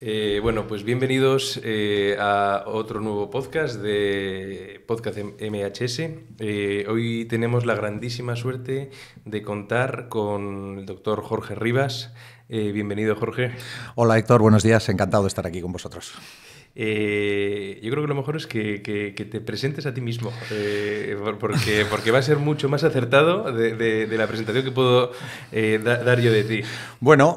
Bueno, pues bienvenidos a otro nuevo podcast de Podcast MHS. Hoy tenemos la grandísima suerte de contar con el doctor Jorge Rivas. Bienvenido, Jorge. Hola, Héctor, buenos días. Encantado de estar aquí con vosotros. Yo creo que lo mejor es que te presentes a ti mismo, porque va a ser mucho más acertado de la presentación que puedo dar yo de ti. Bueno,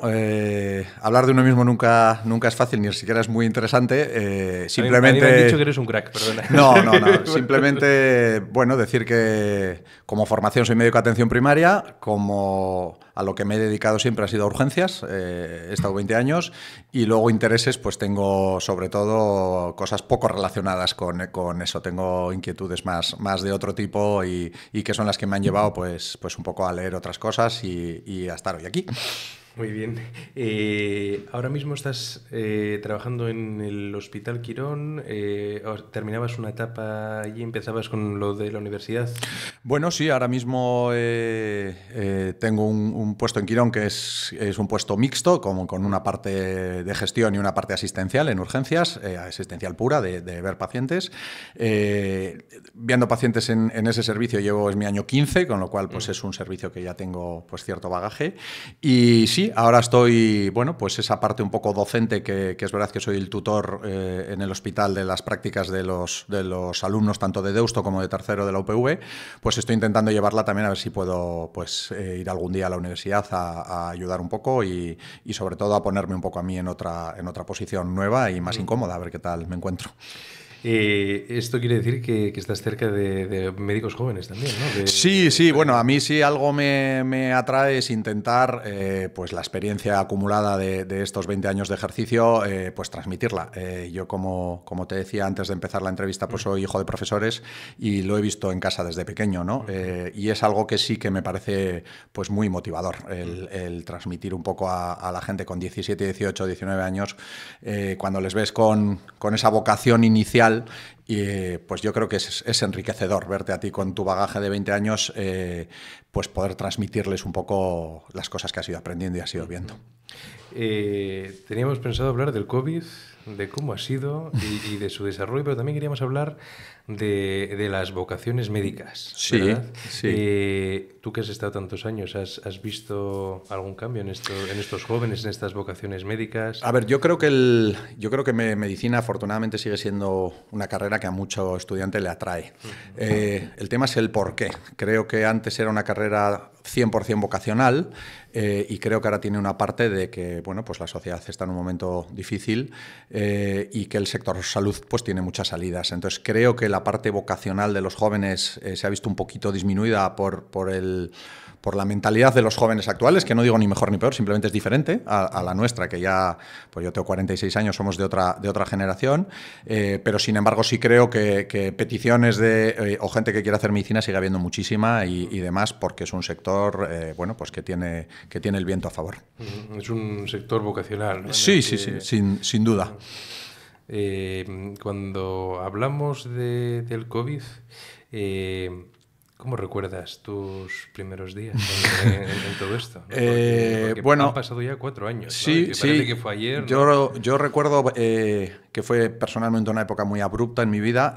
hablar de uno mismo nunca es fácil, ni siquiera es muy interesante. Simplemente... A mí me han dicho que eres un crack, perdona. No. Simplemente, bueno, decir que como formación soy médico de atención primaria, como a lo que me he dedicado siempre ha sido a urgencias, he estado 20 años, y luego intereses, pues tengo sobre todo cosas poco relacionadas con eso. Tengo inquietudes más de otro tipo y que son las que me han llevado pues un poco a leer otras cosas y a estar hoy aquí. Muy bien. Ahora mismo estás trabajando en el Hospital Quirón. ¿Terminabas una etapa y empezabas con lo de la universidad? Bueno, sí, ahora mismo tengo un puesto en Quirón que es un puesto mixto, como con una parte de gestión y una parte asistencial en urgencias, asistencial pura de ver pacientes. Viendo pacientes en ese servicio es mi año 15, con lo cual pues es un servicio que ya tengo pues cierto bagaje. Y sí, ahora estoy, bueno, pues esa parte un poco docente, que es verdad que soy el tutor en el hospital de las prácticas de los alumnos tanto de Deusto como de tercero de la UPV, pues estoy intentando llevarla también a ver si puedo pues ir algún día a la universidad a ayudar un poco y sobre todo a ponerme un poco a mí en otra posición nueva y más incómoda, a ver qué tal me encuentro. Esto quiere decir que estás cerca de médicos jóvenes también, ¿no? Sí, bueno, a mí sí algo me atrae es intentar pues la experiencia acumulada de estos 20 años de ejercicio, pues transmitirla. Yo, como te decía antes de empezar la entrevista, pues soy hijo de profesores y lo he visto en casa desde pequeño, ¿no? Y es algo que sí que me parece pues muy motivador, el transmitir un poco a la gente con 17, 18, 19 años, cuando les ves con esa vocación inicial. Y pues yo creo que es enriquecedor verte a ti con tu bagaje de 20 años, pues poder transmitirles un poco las cosas que has ido aprendiendo y has ido viendo. Teníamos pensado hablar del COVID, de cómo ha sido y de su desarrollo, pero también queríamos hablar de las vocaciones médicas, ¿verdad? Sí. Tú que has estado tantos años, ¿has visto algún cambio en estos jóvenes, en estas vocaciones médicas? A ver, yo creo que medicina afortunadamente sigue siendo una carrera que a mucho estudiante le atrae. El tema es el por qué. Creo que antes era una carrera 100% vocacional y creo que ahora tiene una parte de que bueno, pues la sociedad está en un momento difícil y que el sector salud pues tiene muchas salidas. Entonces creo que la parte vocacional de los jóvenes se ha visto un poquito disminuida por la mentalidad de los jóvenes actuales, que no digo ni mejor ni peor, simplemente es diferente a la nuestra, que ya, pues yo tengo 46 años, somos de otra generación, pero sin embargo sí creo que peticiones o gente que quiere hacer medicina sigue habiendo muchísima y demás, porque es un sector bueno, pues que tiene el viento a favor. Es un sector vocacional, ¿no? Sí, sin duda. Cuando hablamos del COVID, ¿cómo recuerdas tus primeros días en todo esto, ¿no? Porque bueno, han pasado ya 4 años, sí, ¿no? Parece que fue ayer, ¿no? Yo recuerdo que fue personalmente una época muy abrupta en mi vida.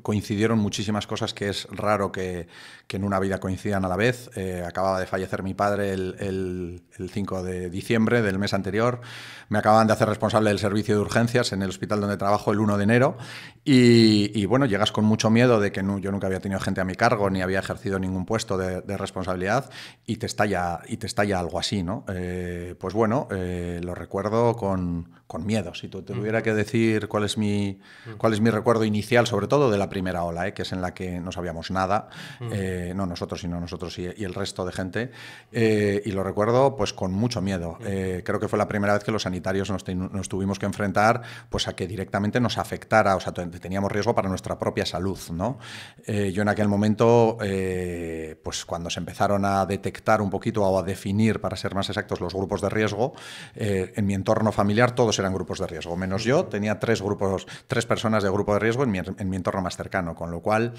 Coincidieron muchísimas cosas que es raro que en una vida coincidan a la vez. Acababa de fallecer mi padre el 5 de diciembre del mes anterior. Me acababan de hacer responsable del servicio de urgencias en el hospital donde trabajo el 1 de enero. Y bueno, llegas con mucho miedo de que yo nunca había tenido gente a mi cargo ni había ejercido ningún puesto de responsabilidad y te estalla algo así, ¿no? Pues bueno, lo recuerdo con miedo. Si te tuviera que decir cuál es mi recuerdo inicial, sobre todo de la primera ola, que es en la que no sabíamos nada, no nosotros, sino nosotros y el resto de gente, y lo recuerdo pues con mucho miedo. Creo que fue la primera vez que los sanitarios nos tuvimos que enfrentar pues a que directamente nos afectara, o sea, teníamos riesgo para nuestra propia salud, ¿no? Yo en aquel momento, pues cuando se empezaron a detectar un poquito o a definir, para ser más exactos, los grupos de riesgo, en mi entorno familiar todos eran grupos de riesgo, menos yo, yo tenía tres personas de grupo de riesgo en mi entorno más cercano, con lo cual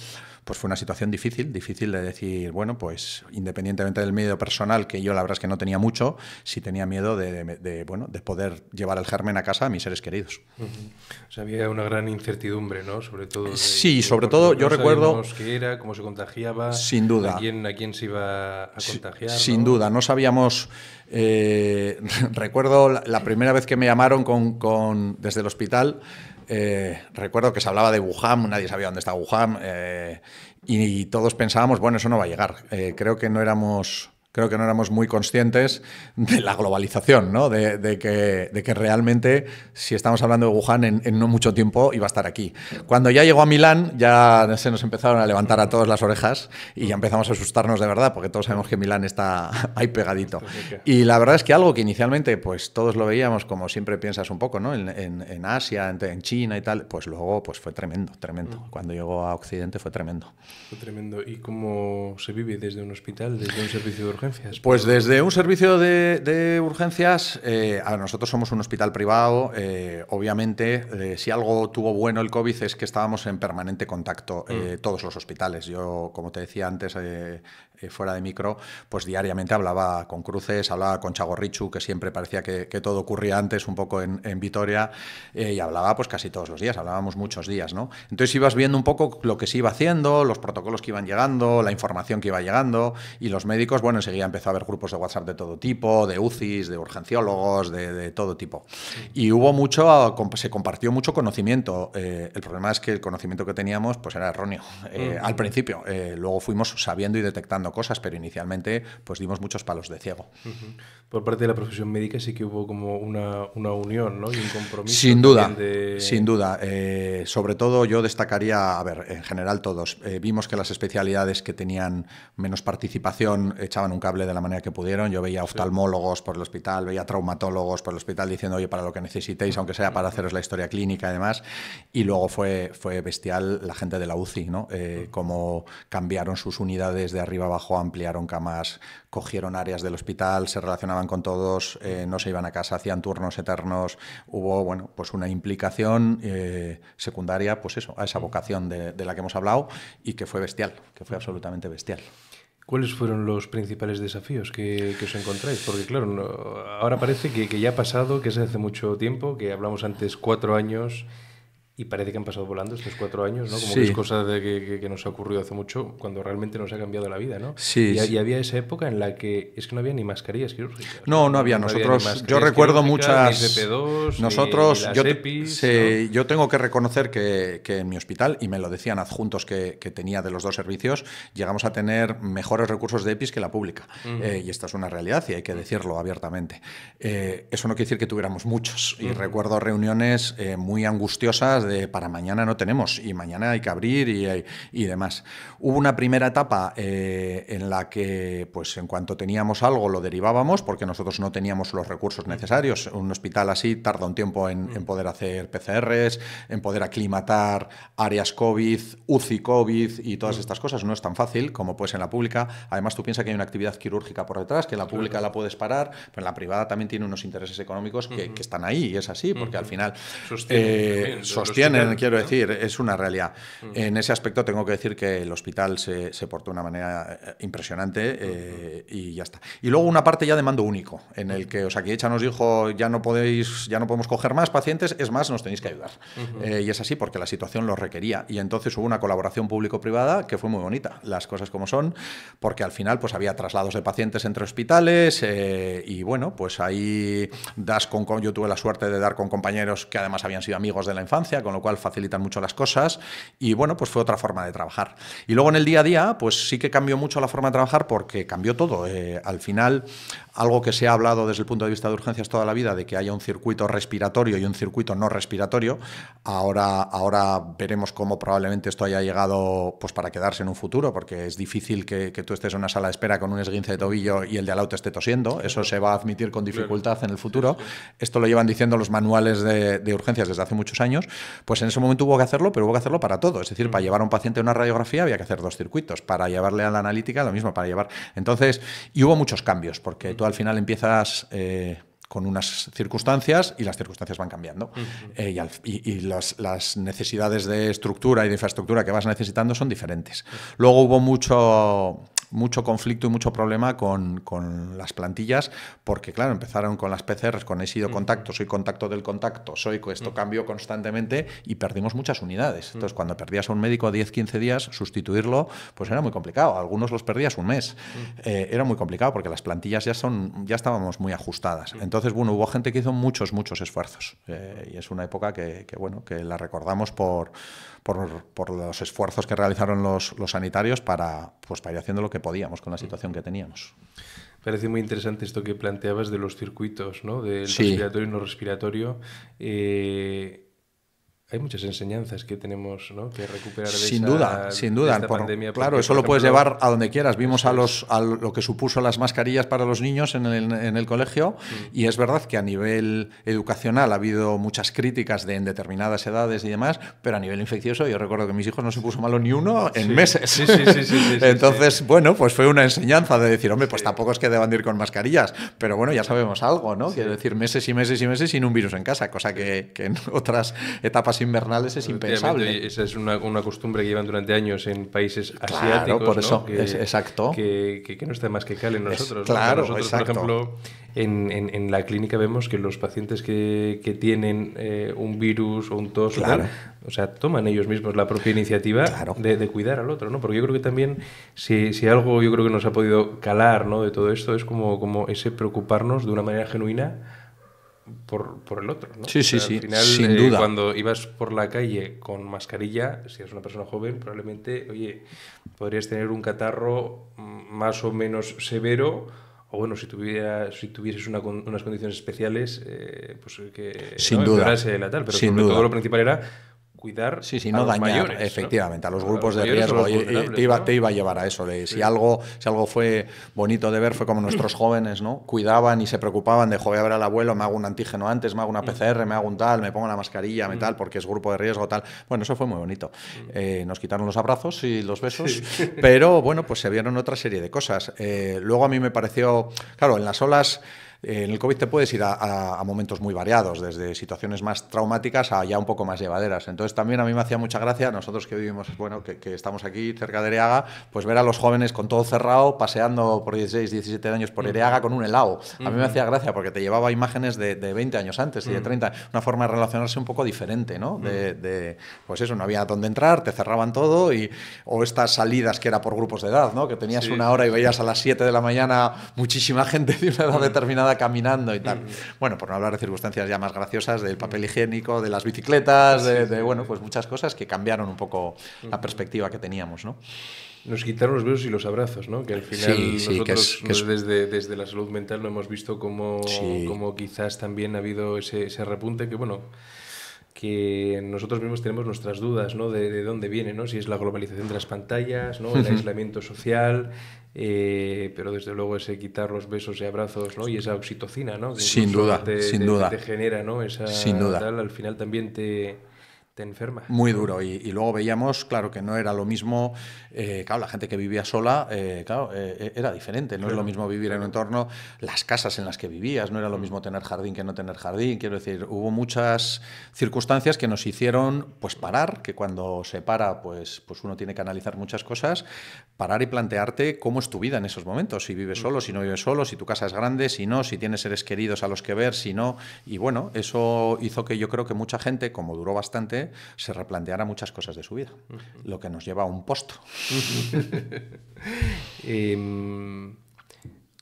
pues fue una situación difícil de decir, bueno, pues independientemente del miedo personal, que yo la verdad es que no tenía mucho, sí tenía miedo de poder llevar el germen a casa a mis seres queridos. O sea, había una gran incertidumbre, ¿no? Sobre todo. Sí, sobre todo yo recuerdo... qué era, cómo se contagiaba, sin duda. A quién se iba a contagiar. Sin duda, no sabíamos... recuerdo la primera vez que me llamaron desde el hospital, recuerdo que se hablaba de Wuhan, nadie sabía dónde estaba Wuhan, y todos pensábamos, bueno, eso no va a llegar. Creo que no éramos muy conscientes de la globalización, ¿no? De que realmente, si estamos hablando de Wuhan, en no mucho tiempo iba a estar aquí. Cuando ya llegó a Milán, ya se nos empezaron a levantar a todos las orejas y ya empezamos a asustarnos de verdad, porque todos sabemos que Milán está ahí pegadito. Y la verdad es que algo que inicialmente pues todos lo veíamos, como siempre piensas un poco, ¿no? En Asia, en China y tal, pues luego pues fue tremendo. Cuando llegó a Occidente fue tremendo. Fue tremendo. ¿Y cómo se vive desde un hospital, desde un servicio de urgencia? Pues desde un servicio de urgencias, nosotros somos un hospital privado, obviamente, si algo tuvo bueno el COVID es que estábamos en permanente contacto, todos los hospitales. Yo, como te decía antes, fuera de micro, pues diariamente hablaba con Cruces, hablaba con Txagorritxu, que siempre parecía que todo ocurría antes, un poco en Vitoria, y hablaba pues casi todos los días, hablábamos muchos días, ¿no? Entonces ibas viendo un poco lo que se iba haciendo, los protocolos que iban llegando, la información que iba llegando, y los médicos, bueno, enseguida empezó a haber grupos de WhatsApp de todo tipo, de UCIs, de urgenciólogos, de todo tipo. Y se compartió mucho conocimiento. El problema es que el conocimiento que teníamos pues era erróneo al principio. Luego fuimos sabiendo y detectando cosas, pero inicialmente pues dimos muchos palos de ciego. Por parte de la profesión médica sí que hubo como una unión, ¿no? Y un compromiso. Sin duda. Sobre todo yo destacaría, en general todos, vimos que las especialidades que tenían menos participación echaban un cable de la manera que pudieron. Yo veía oftalmólogos por el hospital, veía traumatólogos por el hospital diciendo, oye, para lo que necesitéis, aunque sea para haceros la historia clínica y demás. Y luego fue bestial la gente de la UCI, ¿no? Cómo cambiaron sus unidades de arriba abajo, ampliaron camas, cogieron áreas del hospital, se relacionaban con todos, no se iban a casa, hacían turnos eternos. Hubo, bueno, pues una implicación secundaria, pues eso, a esa vocación de la que hemos hablado y que fue bestial, que fue absolutamente bestial. ¿Cuáles fueron los principales desafíos que os encontráis? Porque claro, ahora parece que ya ha pasado, que es hace mucho tiempo, que hablamos antes 4 años y parece que han pasado volando estos 4 años, ¿no? Como sí. que es cosa que nos ha ocurrido hace mucho, cuando realmente nos ha cambiado la vida, ¿no? Sí. Y había esa época en la que es que no había ni mascarillas quirúrgicas. No había. Nosotros, yo recuerdo muchas... Ni FP2, nosotros, ni las EPIs, ¿no? Yo tengo que reconocer que en mi hospital, y me lo decían adjuntos que tenía de los dos servicios, llegamos a tener mejores recursos de EPIs que la pública. Y esta es una realidad y hay que decirlo abiertamente. Eso no quiere decir que tuviéramos muchos. Y recuerdo reuniones muy angustiosas de para mañana no tenemos y mañana hay que abrir y demás. Hubo una primera etapa en la que pues en cuanto teníamos algo lo derivábamos porque nosotros no teníamos los recursos necesarios. Un hospital así tarda un tiempo en poder hacer PCRs, en poder aclimatar áreas COVID, UCI COVID y todas estas cosas. No es tan fácil como pues en la pública. Además tú piensas que hay una actividad quirúrgica por detrás, que en la pública la puedes parar, pero en la privada también tiene unos intereses económicos que están ahí y es así, porque al final sostienen, quiero decir, es una realidad. En ese aspecto tengo que decir que el hospital se portó de una manera impresionante y ya está. Y luego una parte ya de mando único, en el que Osakidetza nos dijo ya no podemos coger más pacientes, es más, nos tenéis que ayudar. Y es así porque la situación lo requería. Y entonces hubo una colaboración público-privada que fue muy bonita, las cosas como son, porque al final pues había traslados de pacientes entre hospitales y bueno, pues ahí yo tuve la suerte de dar con compañeros que además habían sido amigos de la infancia, con lo cual facilitan mucho las cosas y bueno, pues fue otra forma de trabajar. Y luego en el día a día, pues sí que cambió mucho la forma de trabajar porque cambió todo. Al final, algo que se ha hablado desde el punto de vista de urgencias toda la vida, de que haya un circuito respiratorio y un circuito no respiratorio, ahora veremos cómo probablemente esto haya llegado pues para quedarse en un futuro, porque es difícil que tú estés en una sala de espera con un esguince de tobillo y el de al lado te esté tosiendo. Eso se va a admitir con dificultad en el futuro. Esto lo llevan diciendo los manuales de urgencias desde hace muchos años. Pues en ese momento hubo que hacerlo, pero hubo que hacerlo para todo. Es decir, para llevar a un paciente a una radiografía había que hacer 2 circuitos. Para llevarle a la analítica, lo mismo, para llevar... Entonces, y hubo muchos cambios, porque tú al final empiezas... con unas circunstancias y las circunstancias van cambiando. Y las necesidades de estructura y de infraestructura que vas necesitando son diferentes. Luego hubo mucho conflicto y mucho problema con las plantillas, porque claro, empezaron con las PCRs, con he sido contacto, soy contacto del contacto, esto cambió constantemente y perdimos muchas unidades. Entonces, cuando perdías a un médico a 10-15 días, sustituirlo, pues era muy complicado. Algunos los perdías un mes. Era muy complicado porque las plantillas ya estábamos muy ajustadas. Entonces, bueno, hubo gente que hizo muchos esfuerzos. Y es una época que la recordamos por los esfuerzos que realizaron los sanitarios para ir haciendo lo que podíamos con la situación que teníamos. Parece muy interesante esto que planteabas de los circuitos, ¿no? Del respiratorio y no respiratorio. Hay muchas enseñanzas que tenemos, ¿no?, que recuperar de sin duda. esta pandemia. Claro, eso lo puedes llevar a donde quieras. Vimos a lo que supuso las mascarillas para los niños en el colegio y es verdad que a nivel educacional ha habido muchas críticas en determinadas edades y demás, pero a nivel infeccioso yo recuerdo que mis hijos no se puso malo ni uno en meses. Entonces, bueno, pues fue una enseñanza de decir, hombre, pues tampoco es que deban de ir con mascarillas, pero bueno, ya sabemos algo, ¿no? Quiero decir, meses y meses sin un virus en casa, cosa que en otras etapas invernales es impensable. Esa es una costumbre que llevan durante años en países asiáticos. Claro, por eso, ¿no? exacto. Que no está más que cal en nosotros. Claro, ¿no? Nosotros, exacto. por ejemplo, en la clínica vemos que los pacientes que tienen un virus o un tos, o sea, toman ellos mismos la propia iniciativa de cuidar al otro, ¿no? Porque yo creo que también, si algo yo creo que nos ha podido calar, ¿no?, de todo esto, es como ese preocuparnos de una manera genuina por el otro, ¿no? Sí, o sea, al final, sin duda. Cuando ibas por la calle con mascarilla, si eres una persona joven, probablemente, oye, podrías tener un catarro más o menos severo, o bueno, si tuvieses unas condiciones especiales, pues que sin duda. Empeorase la tal, pero sobre todo lo principal era cuidar no a los dañar, mayores, efectivamente, ¿no? a los grupos de riesgo. Te iba a llevar a eso, de si algo fue bonito de ver fue como nuestros jóvenes, ¿no?, cuidaban y se preocupaban de, voy a ver al abuelo, me hago un antígeno antes, me hago una PCR, me hago un tal, me pongo la mascarilla, me tal, porque es grupo de riesgo, tal. Bueno, eso fue muy bonito. Nos quitaron los abrazos y los besos, pero bueno, pues se vieron otra serie de cosas. Luego a mí me pareció, claro, en las olas... En el COVID te puedes ir a momentos muy variados, desde situaciones más traumáticas a ya un poco más llevaderas. Entonces también a mí me hacía mucha gracia, nosotros que vivimos, bueno, que estamos aquí cerca de Ereaga, pues ver a los jóvenes con todo cerrado, paseando por 16, 17 años por Ereaga con un helado. A mí me hacía gracia porque te llevaba imágenes de 20 años antes y de 30, una forma de relacionarse un poco diferente, ¿no? Pues eso, no había dónde entrar, te cerraban todo, o estas salidas que era por grupos de edad, ¿no?, que tenías una hora y veías a las 7 de la mañana muchísima gente de una edad determinada caminando y tal. Bueno, por no hablar de circunstancias ya más graciosas, del papel higiénico, de las bicicletas, bueno, pues muchas cosas que cambiaron un poco la perspectiva que teníamos, ¿no? Nos quitaron los besos y los abrazos, ¿no? Que al final nosotros desde la salud mental lo hemos visto como quizás también ha habido ese repunte que, bueno, que nosotros mismos tenemos nuestras dudas, ¿no?, de dónde viene, ¿no? Si es la globalización de las pantallas, ¿no?, el aislamiento social, pero desde luego ese quitar los besos y abrazos, ¿no?, y esa oxitocina, ¿no?, que sin duda, te genera, ¿no?, esa sin duda. Tal, al final también te enferma. Muy duro. Y luego veíamos, claro, que no era lo mismo, claro, la gente que vivía sola, era diferente. No es lo mismo vivir en un entorno, las casas en las que vivías, no era lo mismo tener jardín que no tener jardín. Quiero decir, hubo muchas circunstancias que nos hicieron, pues, parar, que cuando se para, pues uno tiene que analizar muchas cosas, parar y plantearte cómo es tu vida en esos momentos, si vives solo, si no vives solo, si tu casa es grande, si no, si tienes seres queridos a los que ver, si no. Y bueno, eso hizo que yo creo que mucha gente, como duró bastante, se replanteara muchas cosas de su vida, lo que nos lleva a un post.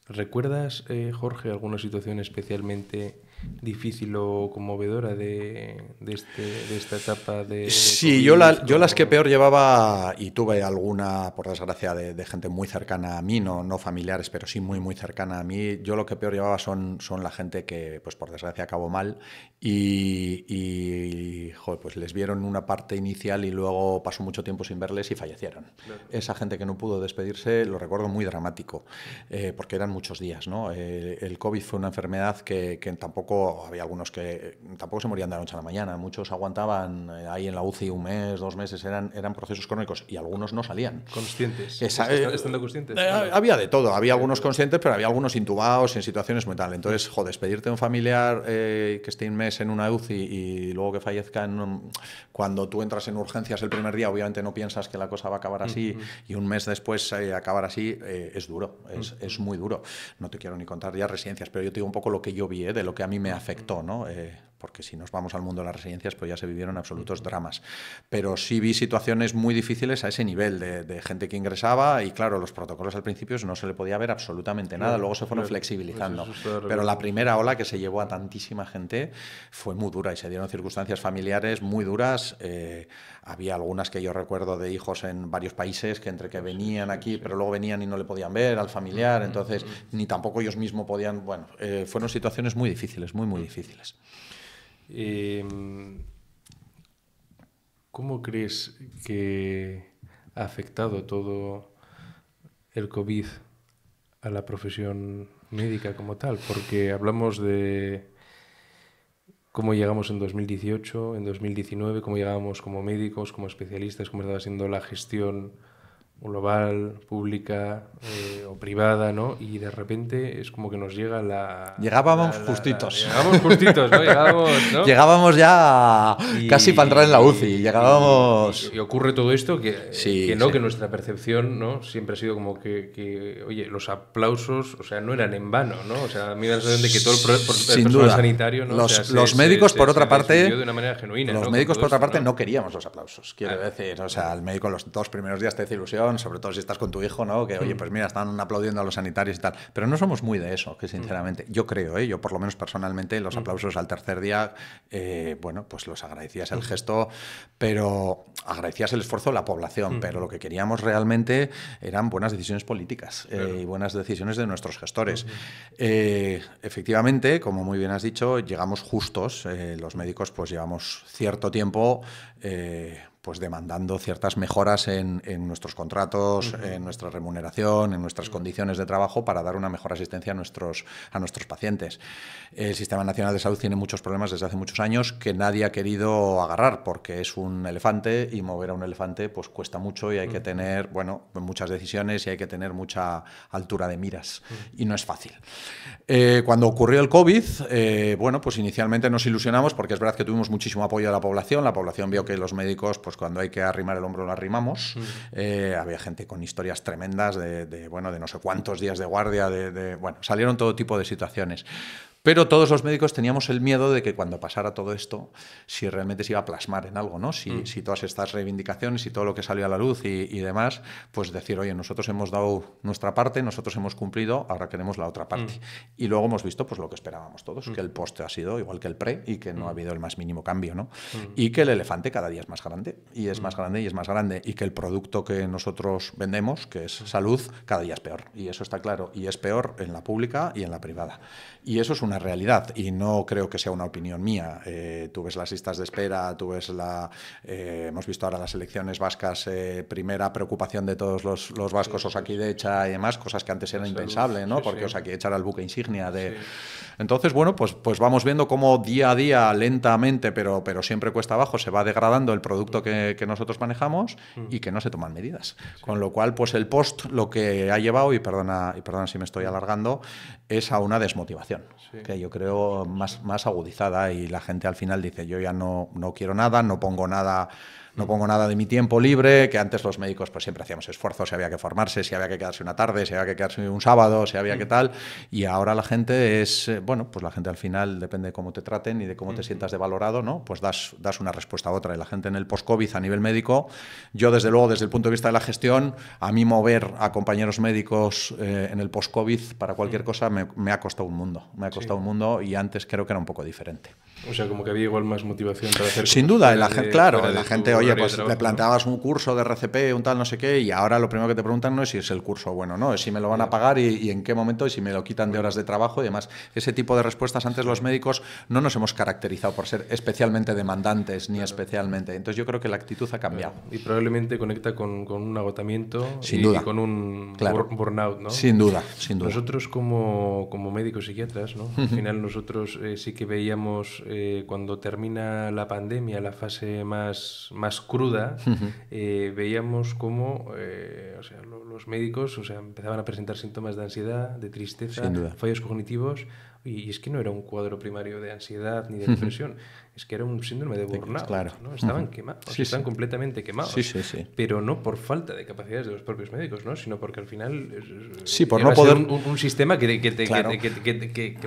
¿Recuerdas, Jorge, alguna situación especialmente difícil o conmovedora de esta etapa de sí, COVID? yo las que peor llevaba, y tuve alguna, por desgracia, de gente muy cercana a mí, no familiares, pero sí muy cercana a mí. Yo lo que peor llevaba son la gente que, pues por desgracia, acabó mal y joder, pues les vieron una parte inicial y luego pasó mucho tiempo sin verles y fallecieron. Claro. Esa gente que no pudo despedirse lo recuerdo muy dramático, porque eran muchos días, ¿no? El COVID fue una enfermedad que tampoco tampoco había algunos que tampoco se morían de la noche a la mañana. Muchos aguantaban ahí en la UCI 1 mes, 2 meses, eran procesos crónicos y algunos no salían. ¿Conscientes? ¿Estando conscientes? Había de todo. Había algunos conscientes, pero había algunos intubados en situaciones muy tal. Entonces, joder, despedirte de un familiar que esté 1 mes en una UCI y luego que fallezca cuando tú entras en urgencias el primer día, obviamente no piensas que la cosa va a acabar así y 1 mes después acabar así, es duro, es muy duro. No te quiero ni contar ya residencias, pero yo te digo un poco lo que yo vi, de lo que a mí me afectó, ¿no? Porque si nos vamos al mundo de las residencias, pues ya se vivieron absolutos dramas. Pero sí vi situaciones muy difíciles a ese nivel de gente que ingresaba y claro, los protocolos al principio no se le podía ver absolutamente nada, luego se fueron flexibilizando. Pero la primera ola que se llevó a tantísima gente fue muy dura y se dieron circunstancias familiares muy duras. Había algunas que yo recuerdo de hijos en varios países que entre que venían aquí, pero luego venían y no le podían ver al familiar, entonces ni tampoco ellos mismos podían. Bueno, fueron situaciones muy difíciles, muy difíciles. ¿Cómo crees que ha afectado todo el COVID a la profesión médica como tal? Porque hablamos de cómo llegamos en 2018, en 2019, cómo llegábamos como médicos, como especialistas, cómo estaba siendo la gestión global, pública o privada, ¿no? Y de repente es como que nos llega Llegábamos justitos. Llegábamos justitos, ¿no? Llegábamos ya casi para entrar en la UCI. Llegábamos... Y ocurre todo esto que sí. Que nuestra percepción, ¿no? Siempre ha sido como que, oye, los aplausos, o sea, no eran en vano, ¿no? O sea, a mí me da la sensación de que todo el personal sanitario, ¿no? Los médicos, por otra parte... de una manera genuina, los médicos, por otra parte, no queríamos los aplausos. Quiero decir, o sea, el médico los 2 primeros días te hace ilusión, sobre todo si estás con tu hijo, ¿no? Que, oye, pues mira, están aplaudiendo a los sanitarios y tal. Pero no somos muy de eso, que sinceramente, yo creo, yo por lo menos personalmente, los aplausos al tercer día, bueno, pues los agradecías el gesto, pero agradecías el esfuerzo de la población, pero lo que queríamos realmente eran buenas decisiones políticas y buenas decisiones de nuestros gestores. Efectivamente, como muy bien has dicho, llegamos justos, los médicos pues llevamos cierto tiempo pues demandando ciertas mejoras en nuestros contratos, en nuestra remuneración, en nuestras condiciones de trabajo para dar una mejor asistencia a nuestros pacientes. El Sistema Nacional de Salud tiene muchos problemas desde hace muchos años que nadie ha querido agarrar porque es un elefante y mover a un elefante pues cuesta mucho y hay que tener, bueno, muchas decisiones y hay que tener mucha altura de miras y no es fácil. Cuando ocurrió el COVID, bueno, pues inicialmente nos ilusionamos porque es verdad que tuvimos muchísimo apoyo de la población vio que los médicos pues cuando hay que arrimar el hombro lo arrimamos. Había gente con historias tremendas de no sé cuántos días de guardia, bueno, salieron todo tipo de situaciones. Pero todos los médicos teníamos el miedo de que cuando pasara todo esto, si realmente se iba a plasmar en algo, ¿no? Si todas estas reivindicaciones y todo lo que salió a la luz y demás, pues decir, oye, nosotros hemos dado nuestra parte, nosotros hemos cumplido, ahora queremos la otra parte. Y luego hemos visto pues lo que esperábamos todos, que el post ha sido igual que el pre y que no ha habido el más mínimo cambio, ¿no? Y que el elefante cada día es más grande, y es más grande y es más grande, y que el producto que nosotros vendemos, que es salud, cada día es peor. Y eso está claro, y es peor en la pública y en la privada. Y eso es una realidad y no creo que sea una opinión mía. Tú ves las listas de espera, tú ves hemos visto ahora las elecciones vascas, primera preocupación de todos los vascos, Osakidetza y demás, cosas que antes eran impensables, ¿no? Porque Osakidetza era el buque insignia de... Entonces, bueno, pues vamos viendo cómo día a día, lentamente, pero siempre cuesta abajo, se va degradando el producto que nosotros manejamos y que no se toman medidas. Con lo cual, pues el post lo que ha llevado, y perdona si me estoy alargando, es a una desmotivación, que yo creo más agudizada, y la gente al final dice, yo ya no quiero nada, no pongo nada de mi tiempo libre, que antes los médicos pues siempre hacíamos esfuerzos, si había que formarse, si había que quedarse una tarde, si había que quedarse un sábado, si había que tal, y ahora la gente es, bueno, pues la gente al final depende de cómo te traten y de cómo te sientas de valorado, ¿no? Pues das una respuesta a otra, y la gente en el post-COVID a nivel médico, yo desde luego desde el punto de vista de la gestión, a mí mover a compañeros médicos en el post-COVID para cualquier cosa me ha costado un mundo, un mundo, y antes creo que era un poco diferente. O sea, como que había igual más motivación para hacer... Sin duda, la gente, oye, pues le planteabas un curso de RCP, un tal no sé qué, y ahora lo primero que te preguntan no es si es el curso bueno o no, es si me lo van a pagar y en qué momento, y si me lo quitan de horas de trabajo y demás. Ese tipo de respuestas antes los médicos no nos hemos caracterizado por ser especialmente demandantes, ni especialmente. Entonces yo creo que la actitud ha cambiado. Y probablemente conecta con un agotamiento sin duda. Y con un burnout, ¿no? Sin duda. Nosotros como médicos psiquiatras, ¿no? Al final nosotros sí que veíamos cuando termina la pandemia, la fase más cruda, veíamos cómo o sea, los médicos, o sea, empezaban a presentar síntomas de ansiedad, de tristeza, Sin duda. fallos cognitivos, y es que no era un cuadro primario de ansiedad ni de depresión, es que era un síndrome de burnout, Claro. ¿no? Estaban quemados, Sí, están sí. completamente quemados, Sí. pero no por falta de capacidades de los propios médicos, ¿no? Sino porque al final Sí, por llega no a ser poder... un sistema Claro.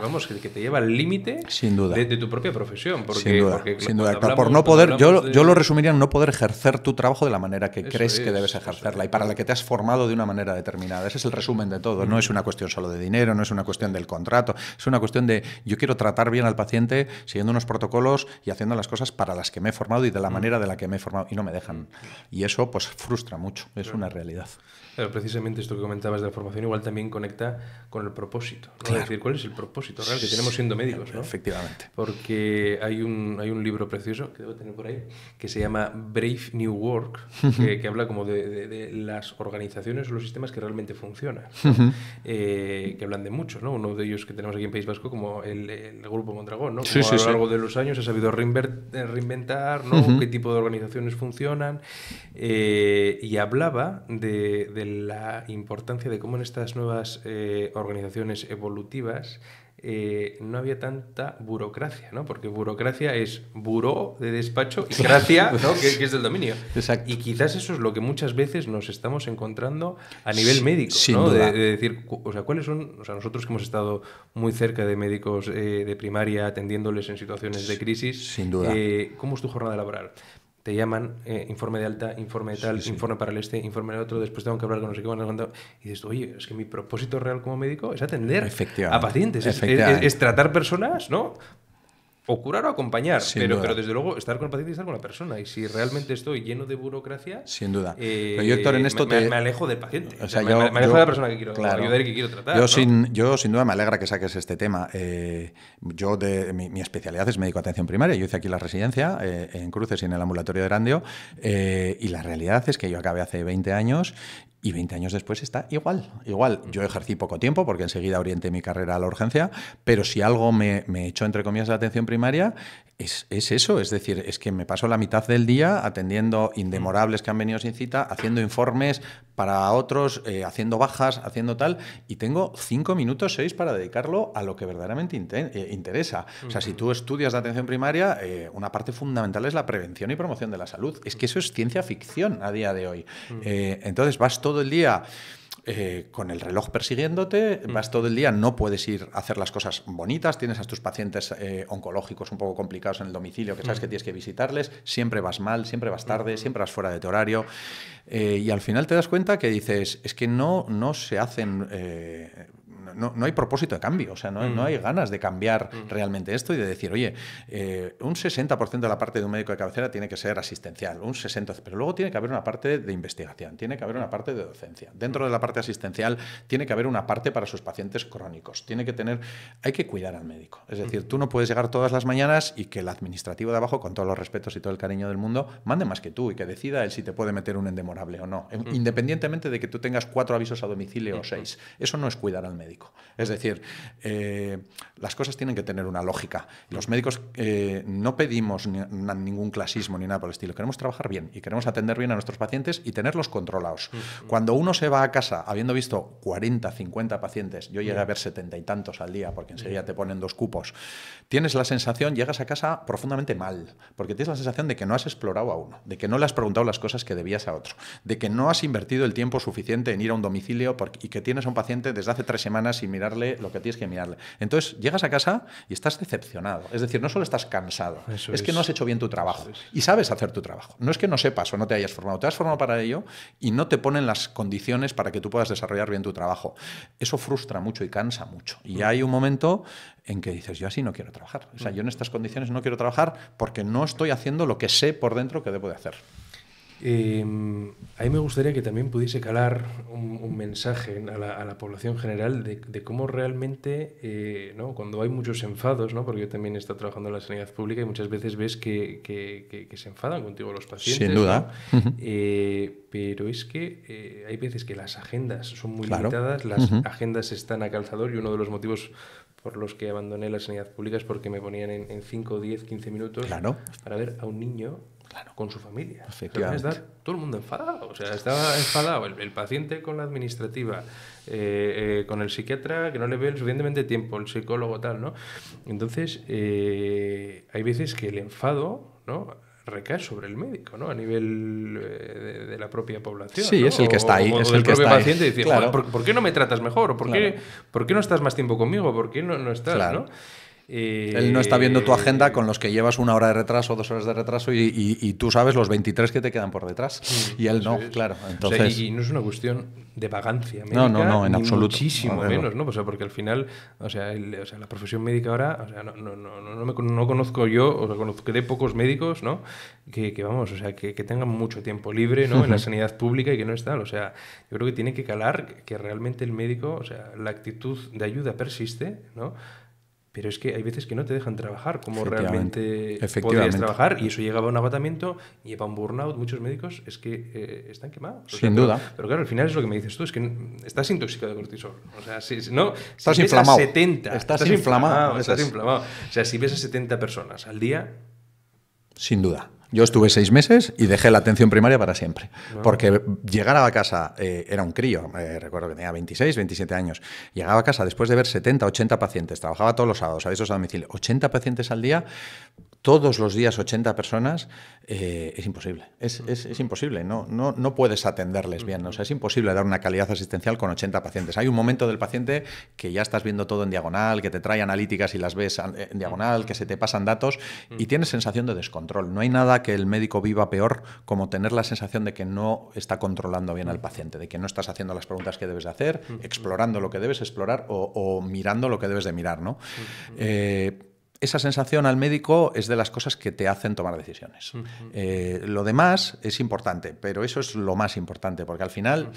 vamos, que te lleva al límite Sin duda. de tu propia profesión. Porque, sin duda, porque sin duda. cuando Por no hablamos- poder, cuando yo, hablamos yo lo de- resumiría en no poder ejercer tu trabajo de la manera que Eso crees que es, debes eso ejercerla es. y para la que te has formado de una manera determinada. Ese es el resumen de todo. No es una cuestión solo de dinero, no es una cuestión del contrato, es una cuestión de yo quiero tratar bien al paciente siguiendo unos protocolos y haciendo las cosas para las que me he formado y de la manera de la que me he formado y no me dejan. Y eso pues frustra mucho, es una realidad. Claro, precisamente esto que comentabas de la formación igual también conecta con el propósito, ¿no? Claro. Es decir, ¿cuál es el propósito real que tenemos siendo médicos, ¿no? Efectivamente. Porque hay un libro precioso que debo tener por ahí que se llama Brave New Work, que habla como de las organizaciones o los sistemas que realmente funcionan, ¿no? Que hablan de muchos, ¿no? Uno de ellos que tenemos aquí en País Vasco como el Grupo Mondragón, ¿no? Como a lo largo de los años ha sabido reinventar, ¿no? Qué tipo de organizaciones funcionan, y hablaba de la importancia de cómo en estas nuevas organizaciones evolutivas no había tanta burocracia, ¿no? Porque burocracia es buró de despacho y gracia, ¿no? que es del dominio. Exacto. Y quizás eso es lo que muchas veces nos estamos encontrando a nivel médico, sin ¿no? duda. De decir, o sea, ¿cuáles son? O sea, nosotros que hemos estado muy cerca de médicos de primaria atendiéndoles en situaciones de crisis, Sin duda. ¿cómo es tu jornada laboral? Te llaman, informe de alta, informe de tal, informe para el este, informe del otro, después tengo que hablar con no sé qué, y dices, oye, es que mi propósito real como médico es atender a pacientes, es tratar personas, ¿no? O curar o acompañar, pero desde luego estar con el paciente y estar con la persona. Y si realmente estoy lleno de burocracia, sin duda. Pero yo, Héctor, en esto me alejo del paciente. O sea, me alejo de la persona que quiero ayudar y que quiero tratar. Yo sin duda me alegra que saques este tema. Mi especialidad es médico de atención primaria. Yo hice aquí la residencia en Cruces y en el ambulatorio de Erandio. Y la realidad es que yo acabé hace 20 años. Y 20 años después está igual. Yo ejercí poco tiempo porque enseguida orienté mi carrera a la urgencia, pero si algo me echó, entre comillas, de la atención primaria, es eso. Es decir, es que me paso la mitad del día atendiendo indemorables que han venido sin cita, haciendo informes para otros, haciendo bajas, haciendo tal, y tengo 5 minutos, 6 para dedicarlo a lo que verdaderamente interesa. O sea, si tú estudias de atención primaria, una parte fundamental es la prevención y promoción de la salud. Es que eso es ciencia ficción a día de hoy. Entonces vas todo el día con el reloj persiguiéndote, vas todo el día, no puedes ir a hacer las cosas bonitas, tienes a tus pacientes oncológicos un poco complicados en el domicilio, que sabes que tienes que visitarles, siempre vas mal, siempre vas tarde, siempre vas fuera de tu horario, y al final te das cuenta que dices, es que no se hacen... No hay propósito de cambio, o sea, no hay ganas de cambiar realmente esto y de decir, oye, un 60% de la parte de un médico de cabecera tiene que ser asistencial, un 60%, pero luego tiene que haber una parte de investigación, tiene que haber una parte de docencia. Dentro de la parte asistencial tiene que haber una parte para sus pacientes crónicos, hay que cuidar al médico. Es decir, tú no puedes llegar todas las mañanas y que el administrativo de abajo, con todos los respetos y todo el cariño del mundo, mande más que tú y que decida él si te puede meter un endemorable o no, independientemente de que tú tengas 4 avisos a domicilio o 6. Eso no es cuidar al médico. Es decir, las cosas tienen que tener una lógica. Los médicos no pedimos ningún clasismo ni nada por el estilo. Queremos trabajar bien y queremos atender bien a nuestros pacientes y tenerlos controlados. Cuando uno se va a casa habiendo visto 40, 50 pacientes, yo llegué a ver 70 y tantos al día porque enseguida te ponen 2 cupos, tienes la sensación, llegas a casa profundamente mal, porque tienes la sensación de que no has explorado a uno, de que no le has preguntado las cosas que debías a otro, de que no has invertido el tiempo suficiente en ir a un domicilio y que tienes a un paciente desde hace 3 semanas sin mirarle lo que tienes que mirarle. Entonces, llegas a casa y estás decepcionado. Es decir, no solo estás cansado, es que no has hecho bien tu trabajo y sabes hacer tu trabajo. No es que no sepas o no te hayas formado, te has formado para ello y no te ponen las condiciones para que tú puedas desarrollar bien tu trabajo. Eso frustra mucho y cansa mucho. Y hay un momento en que dices, yo así no quiero trabajar. O sea, yo en estas condiciones no quiero trabajar porque no estoy haciendo lo que sé por dentro que debo de hacer. A mí me gustaría que también pudiese calar un mensaje a la población general de cómo realmente, ¿no? Cuando hay muchos enfados, ¿no? Porque yo también he estado trabajando en la sanidad pública y muchas veces ves que se enfadan contigo los pacientes. Sin duda. ¿No? Pero es que hay veces que las agendas son muy limitadas, las agendas están a calzador y uno de los motivos por los que abandoné la sanidad pública es porque me ponían en 5, 10, 15 minutos para ver a un niño con su familia. Efectivamente. Está todo el mundo enfadado. O sea, estaba enfadado el paciente con la administrativa, con el psiquiatra que no le ve el suficientemente tiempo, el psicólogo tal, ¿no? Entonces, hay veces que el enfado, ¿no?, recae sobre el médico, ¿no?, a nivel de la propia población. Sí, ¿no? es el que está ahí. O es del el que propio está paciente ahí. decir, Claro. ¿por qué no me tratas mejor? ¿O por qué no estás más tiempo conmigo? ¿Por qué no estás? Claro. ¿No? Él no está viendo tu agenda con los que llevas 1 hora de retraso, 2 horas de retraso y tú sabes los 23 que te quedan por detrás. Y él no, claro. Entonces... O sea, y no es una cuestión de vagancia médica, no, en ni absoluto. muchísimo menos, ¿no? O sea, porque al final, o sea, la profesión médica ahora, o sea, no conozco yo, o sea, conoceré pocos médicos, ¿no?, que vamos, o sea, que tengan mucho tiempo libre, ¿no?, en la sanidad pública y que no están. O sea, yo creo que tiene que calar que realmente el médico, o sea, la actitud de ayuda persiste, ¿no? Pero es que hay veces que no te dejan trabajar como realmente podrías trabajar, y eso lleva a un agotamiento, lleva a un burnout. Muchos médicos es que están quemados. Sin duda. Pero claro, al final es lo que me dices tú, es que estás intoxicado de cortisol. O sea, estás inflamado. 70, estás inflamado. Estás inflamado. O sea, si ves a 70 personas al día... Sin duda. Yo estuve 6 meses y dejé la atención primaria para siempre. Porque llegar a casa, era un crío, recuerdo que tenía 26, 27 años. Llegaba a casa después de ver 70, 80 pacientes, trabajaba todos los sábados, avisos a domicilio, 80 pacientes al día, todos los días 80 personas, es imposible. Es imposible. No puedes atenderles bien. O sea, es imposible dar una calidad asistencial con 80 pacientes. Hay un momento del paciente que ya estás viendo todo en diagonal, que te trae analíticas y las ves en diagonal, que se te pasan datos y tienes sensación de descontrol. No hay nada que el médico viva peor como tener la sensación de que no está controlando bien al paciente, de que no estás haciendo las preguntas que debes de hacer, explorando lo que debes explorar o mirando lo que debes de mirar, ¿no? Esa sensación al médico es de las cosas que te hacen tomar decisiones. Lo demás es importante, pero eso es lo más importante, porque al final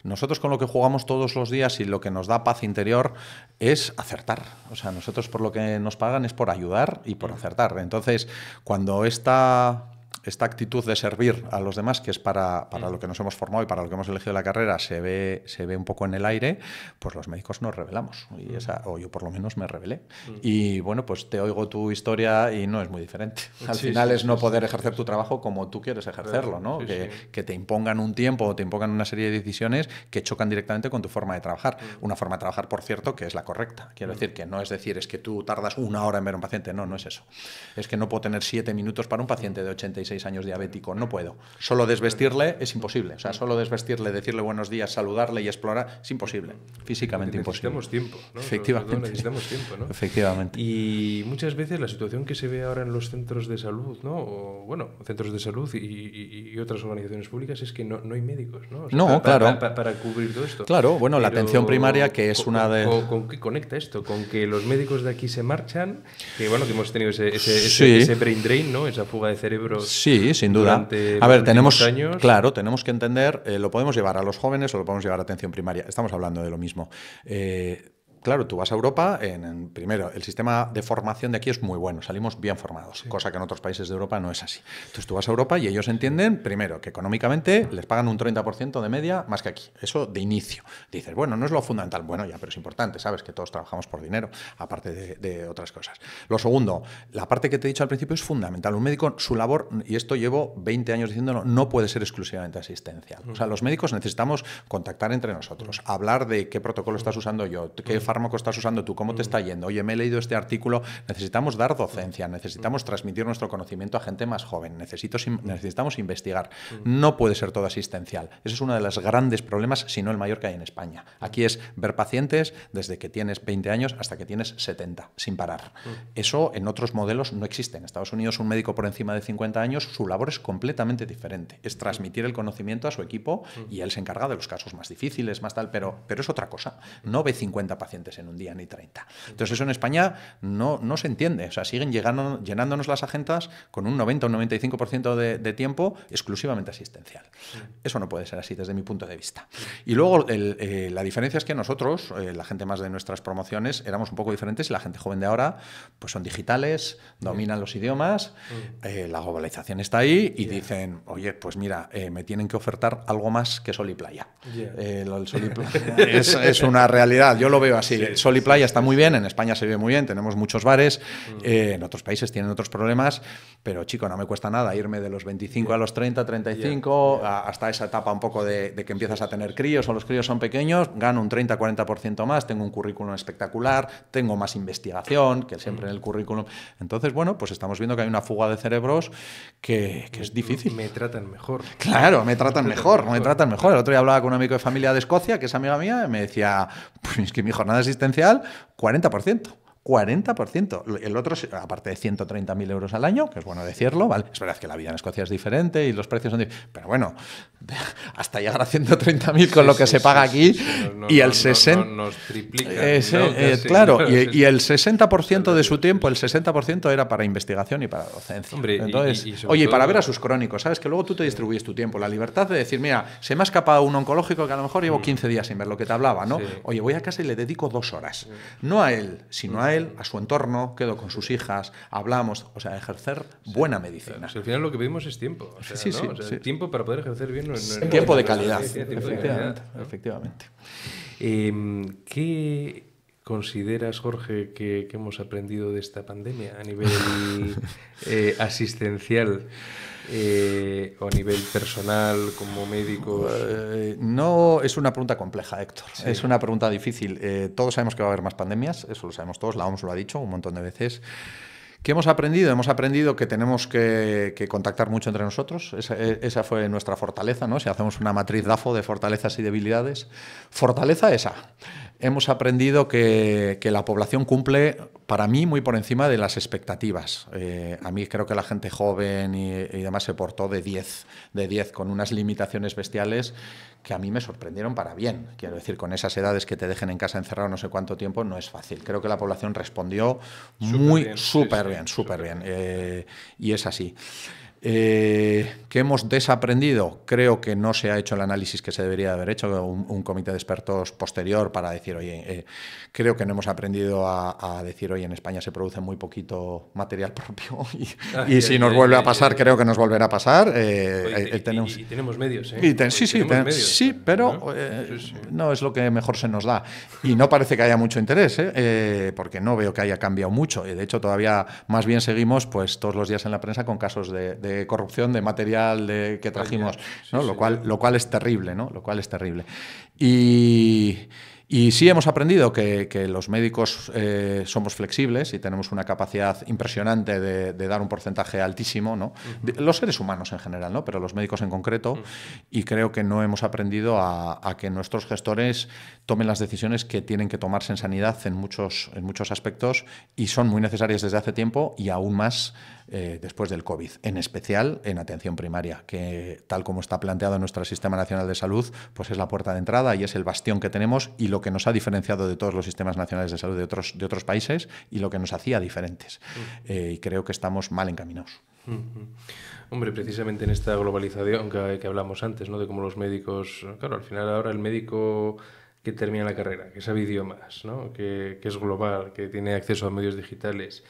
nosotros con lo que jugamos todos los días y lo que nos da paz interior es acertar. O sea, nosotros por lo que nos pagan es por ayudar y por acertar. Entonces, cuando esta actitud de servir a los demás, que es para lo que nos hemos formado y para lo que hemos elegido la carrera, se ve un poco en el aire, pues los médicos nos rebelamos. O yo por lo menos me rebelé. Y bueno, pues te oigo tu historia y no es muy diferente. Al final es no poder ejercer tu trabajo como tú quieres ejercerlo, ¿no? Que te impongan un tiempo o te impongan una serie de decisiones que chocan directamente con tu forma de trabajar. Una forma de trabajar, por cierto, que es la correcta. Quiero decir que no es decir, es que tú tardas 1 hora en ver a un paciente. No es eso. Es que no puedo tener 7 minutos para un paciente de 86 años diabético, no puedo. Solo desvestirle es imposible. O sea, solo desvestirle, decirle buenos días, saludarle y explorar es imposible. Físicamente imposible. Necesitamos tiempo, ¿no? Efectivamente. Necesitamos tiempo, ¿no? Efectivamente. Y muchas veces la situación que se ve ahora en los centros de salud, ¿no? O, bueno, centros de salud y otras organizaciones públicas es que no hay médicos, ¿no? O sea, claro. Para cubrir todo esto. Claro, bueno, la atención primaria, que es una de... ¿Con qué conecta esto? Con que los médicos de aquí se marchan, que bueno, que hemos tenido ese brain drain, ¿no? Esa fuga de cerebros. Sí, sin duda. A ver, tenemos que entender, lo podemos llevar a los jóvenes o lo podemos llevar a atención primaria. Estamos hablando de lo mismo. Claro, tú vas a Europa, primero, el sistema de formación de aquí es muy bueno, salimos bien formados, cosa que en otros países de Europa no es así. Entonces tú vas a Europa y ellos entienden, primero, que económicamente les pagan un 30% de media más que aquí, eso de inicio. Dices, bueno, no es lo fundamental, bueno, ya, pero es importante, sabes que todos trabajamos por dinero, aparte de otras cosas. Lo segundo, la parte que te he dicho al principio es fundamental. Un médico, su labor, y esto llevo 20 años diciéndolo, no puede ser exclusivamente asistencial. O sea, los médicos necesitamos contactar entre nosotros, hablar de qué protocolo estás usando yo, qué fármaco estás usando tú, cómo te está yendo, oye, me he leído este artículo, necesitamos dar docencia, necesitamos transmitir nuestro conocimiento a gente más joven, necesitamos investigar. No puede ser todo asistencial. Eso es uno de los grandes problemas, si no el mayor que hay en España. Aquí es ver pacientes desde que tienes 20 años hasta que tienes 70, sin parar. Eso en otros modelos no existe. En Estados Unidos un médico por encima de 50 años, su labor es completamente diferente. Es transmitir el conocimiento a su equipo y él se encarga de los casos más difíciles, más tal, pero es otra cosa. No ve 50 pacientes en un día ni 30. Entonces eso en España no se entiende. O sea, siguen llenándonos las agendas con un 90 o un 95% de tiempo exclusivamente asistencial. Eso no puede ser así desde mi punto de vista. Y luego la diferencia es que nosotros, la gente más de nuestras promociones, éramos un poco diferentes y la gente joven de ahora pues son digitales, dominan los idiomas, la globalización está ahí y dicen, oye, pues mira, me tienen que ofertar algo más que sol y playa. El sol y playa es una realidad, yo lo veo así. sí, sol y playa está muy bien, en España se vive muy bien, tenemos muchos bares, en otros países tienen otros problemas, pero chico, no me cuesta nada irme de los 25 a los 30, 35, hasta esa etapa un poco de que empiezas a tener críos o los críos son pequeños, gano un 30-40% más, tengo un currículum espectacular, tengo más investigación que siempre en el currículum. Entonces, bueno, pues estamos viendo que hay una fuga de cerebros que es difícil. Me tratan mejor. Claro, me tratan mejor. El otro día hablaba con un amigo de familia de Escocia, que es amiga mía, y me decía, pues es que mi jornada existencial, 40%. 40%. El otro, aparte de 130.000 euros al año, que es bueno decirlo, ¿vale? Es verdad que la vida en Escocia es diferente y los precios son diferentes, pero bueno, hasta llegar a 130.000 con lo que se paga aquí, y el 60%... nos triplica. Claro, y el 60% de su tiempo, el 60% era para investigación y para docencia. Hombre, entonces, y para ver a sus crónicos, ¿sabes? Que luego tú te distribuyes tu tiempo. La libertad de decir, mira, se me ha escapado un oncológico que a lo mejor llevo 15 días sin ver, lo que te hablaba, ¿no? Oye, voy a casa y le dedico 2 horas. No a él, sino a él, a su entorno, quedo con sus hijas, hablamos, o sea, ejercer buena medicina. Al final lo que pedimos es tiempo. O sea, tiempo para poder ejercer bien. Tiempo de calidad, efectivamente. ¿Qué consideras, Jorge, que hemos aprendido de esta pandemia a nivel asistencial? O a nivel personal, como médicos. No, es una pregunta compleja, Héctor. Sí. Es una pregunta difícil. Todos sabemos que va a haber más pandemias, eso lo sabemos todos, la OMS lo ha dicho un montón de veces. ¿Qué hemos aprendido? Hemos aprendido que tenemos que contactar mucho entre nosotros. Esa fue nuestra fortaleza, ¿no? Si hacemos una matriz DAFO de fortalezas y debilidades. Fortaleza esa. Hemos aprendido que la población cumple, para mí, muy por encima de las expectativas. A mí creo que la gente joven y demás se portó de 10, con unas limitaciones bestiales que a mí me sorprendieron para bien. Quiero decir, con esas edades que te dejen en casa encerrado no sé cuánto tiempo, no es fácil. Creo que la población respondió súper bien. Y es así. ¿Qué hemos desaprendido? Creo que no se ha hecho el análisis que se debería haber hecho, un comité de expertos posterior para decir, oye, creo que no hemos aprendido a decir, oye, en España se produce muy poquito material propio y si nos vuelve a pasar, creo que nos volverá a pasar. Y tenemos medios, ¿eh? Sí, pero no es lo que mejor se nos da. Y no parece que haya mucho interés, porque no veo que haya cambiado mucho. De hecho, todavía más bien seguimos pues todos los días en la prensa con casos de corrupción de material que trajimos, ¿no? Lo cual es terrible, ¿no? Lo cual es terrible. Y sí hemos aprendido que los médicos somos flexibles y tenemos una capacidad impresionante de dar un porcentaje altísimo, ¿no? Los seres humanos en general, ¿no? Pero los médicos en concreto, y creo que no hemos aprendido a que nuestros gestores tomen las decisiones que tienen que tomarse en sanidad en muchos aspectos, y son muy necesarias desde hace tiempo y aún más después del COVID, en especial en atención primaria, que tal como está planteado nuestro Sistema Nacional de Salud, pues es la puerta de entrada y es el bastión que tenemos y lo que nos ha diferenciado de todos los sistemas nacionales de salud de otros países y lo que nos hacía diferentes. Y creo que estamos mal encaminados. Hombre, precisamente en esta globalización que hablamos antes, ¿no? De cómo los médicos, claro, al final ahora el médico que termina la carrera, que sabe idiomas, ¿no? que es global, que tiene acceso a medios digitales.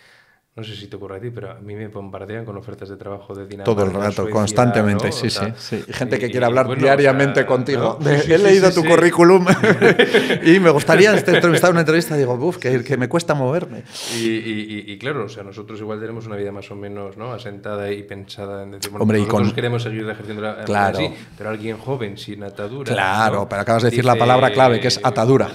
No sé si te ocurre a ti, pero a mí me bombardean con ofertas de trabajo de Dinamarca, todo el rato, Suecia, constantemente, ¿no? Sí. Y gente que quiere hablar bueno, diariamente contigo. ¿No? He leído tu currículum y me gustaría entrevistar una entrevista. Digo, que me cuesta moverme. Y claro, o sea, nosotros igual tenemos una vida más o menos, ¿no? Asentada y pensada en decir, bueno, hombre, nosotros queremos seguir ejerciendo la claro. Así, pero alguien joven, sin atadura. Claro, ¿no? pero acabas de decir la palabra clave, que es atadura.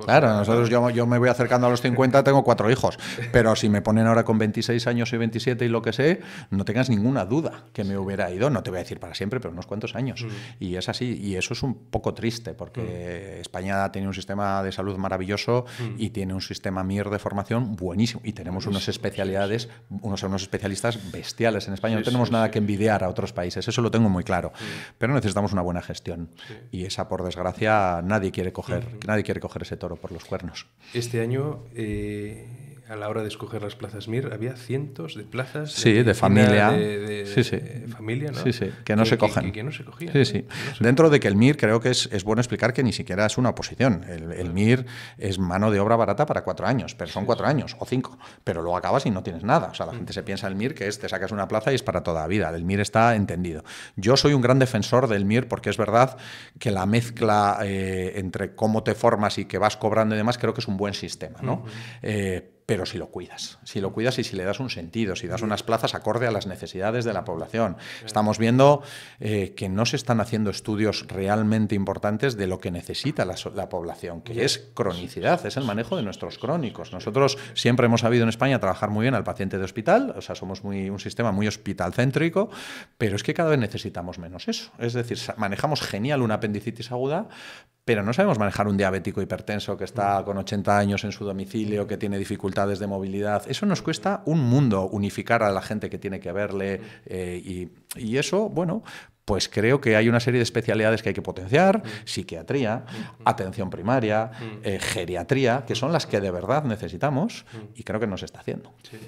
Claro, nosotros yo me voy acercando a los 50, tengo 4 hijos, pero si me ponen ahora con 26 años y 27 y lo que sé, no tengas ninguna duda que me hubiera ido, no te voy a decir para siempre, pero unos cuantos años. Y es así, y eso es un poco triste, porque España tiene un sistema de salud maravilloso y tiene un sistema MIR de formación buenísimo, y tenemos unas especialidades, unos especialistas bestiales en España, no tenemos nada que envidiar a otros países, eso lo tengo muy claro, pero necesitamos una buena gestión, y esa, por desgracia, nadie quiere coger ese toro por los cuernos. Este año, a la hora de escoger las plazas MIR, había cientos de plazas. Sí, de familia. Familia familia, ¿no? Sí, sí, que no se cogen. Que no se cogían. Sí, sí. Dentro de que el MIR creo que es bueno explicar que ni siquiera es una oposición. El MIR es mano de obra barata para 4 años, pero son 4 años o 5, pero luego acabas y no tienes nada. O sea, la gente se piensa el MIR que te sacas una plaza y es para toda la vida. El MIR está entendido. Yo soy un gran defensor del MIR porque es verdad que la mezcla entre cómo te formas y que vas cobrando y demás creo que es un buen sistema, ¿no? Pero si lo cuidas y si le das un sentido, si das unas plazas acorde a las necesidades de la población. Estamos viendo que no se están haciendo estudios realmente importantes de lo que necesita la población, que es cronicidad, es el manejo de nuestros crónicos. Nosotros siempre hemos sabido en España trabajar muy bien al paciente de hospital, o sea, somos un sistema muy hospitalcéntrico, pero es que cada vez necesitamos menos eso. Es decir, manejamos genial una apendicitis aguda, pero no sabemos manejar un diabético hipertenso que está con 80 años en su domicilio, que tiene dificultades de movilidad. Eso nos cuesta un mundo, unificar a la gente que tiene que verle. Y eso, bueno, pues creo que hay una serie de especialidades que hay que potenciar, psiquiatría, atención primaria, geriatría, que son las que de verdad necesitamos y creo que no se está haciendo. Sí.